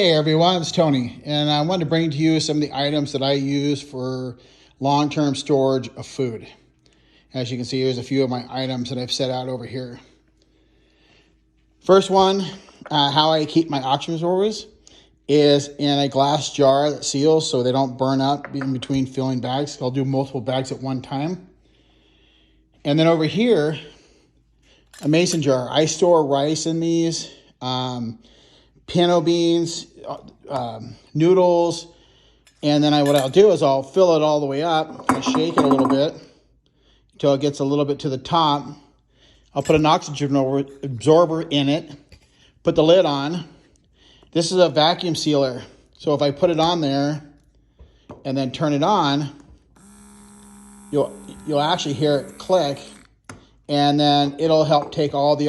Hey everyone, it's Tony, and I wanted to bring to you some of the items that I use for long-term storage of food. As you can see, here's a few of my items that I've set out over here. First one, how I keep my oxygen absorbers is in a glass jar that seals so they don't burn up in between filling bags. I'll do multiple bags at one time. And then over here, a mason jar. I store rice in these. Pinto beans, noodles, and then what I'll do is I'll fill it all the way up. I shake it a little bit until it gets a little bit to the top. I'll put an oxygen absorber in it, put the lid on. This is a vacuum sealer, so if I put it on there and then turn it on, you'll actually hear it click, and then it'll help take all the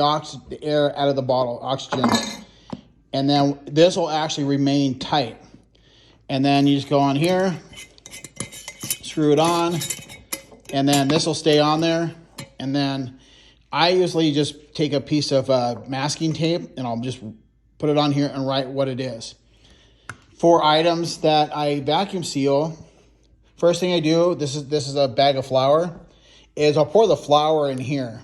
air out of the bottle, oxygen. And then this will actually remain tight. And then you just go on here, screw it on, and then this will stay on there. And then I usually just take a piece of masking tape and I'll just put it on here and write what it is. For items that I vacuum seal, first thing I do, this is a bag of flour, is I'll pour the flour in here.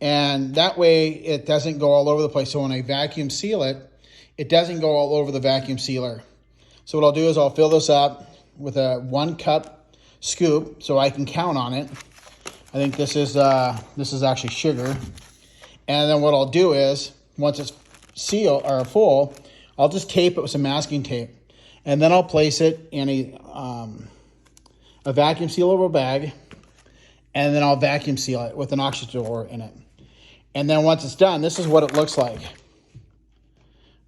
And that way it doesn't go all over the place. So when I vacuum seal it, it doesn't go all over the vacuum sealer. So what I'll do is I'll fill this up with a 1 cup scoop so I can count on it. I think this is actually sugar. And then what I'll do is, once it's sealed or full, I'll just tape it with some masking tape. And then I'll place it in a vacuum sealable bag, and then I'll vacuum seal it with an oxygen absorber in it. And then once it's done, this is what it looks like.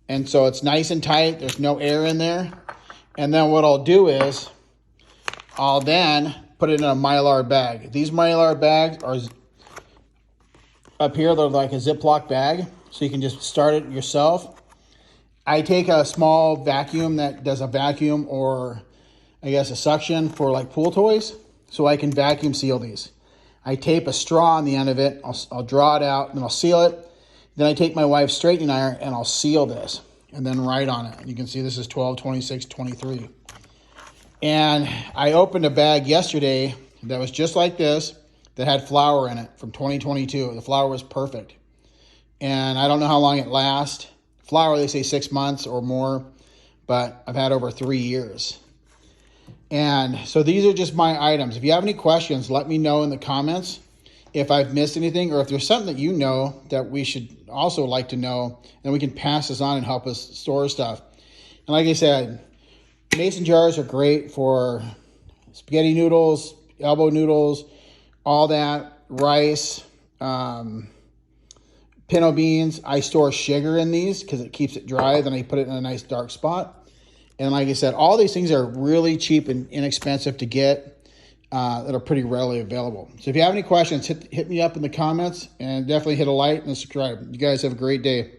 And so it's nice and tight. There's no air in there. And then what I'll do is I'll then put it in a Mylar bag. These Mylar bags are up here. They're like a Ziploc bag, so you can just start it yourself. I take a small vacuum that does a vacuum, or I guess a suction for like pool toys, so I can vacuum seal these. I tape a straw on the end of it. I'll draw it out, and I'll seal it. Then I take my wife's straightening iron and I'll seal this and then write on it. You can see this is 12, 26, 23. And I opened a bag yesterday that was just like this, that had flour in it from 2022. The flour was perfect. And I don't know how long it lasts. Flour, they say 6 months or more, but I've had over 3 years. And so these are just my items. If you have any questions, let me know in the comments if I've missed anything, or if there's something that you know that we should also like to know, then we can pass this on and help us store stuff. And like I said, mason jars are great for spaghetti noodles, elbow noodles, all that, rice, pinto beans. I store sugar in these because it keeps it dry. Then I put it in a nice dark spot. And like I said, all these things are really cheap and inexpensive to get. That are pretty readily available. So if you have any questions, hit me up in the comments, and definitely hit a like and subscribe. You guys have a great day.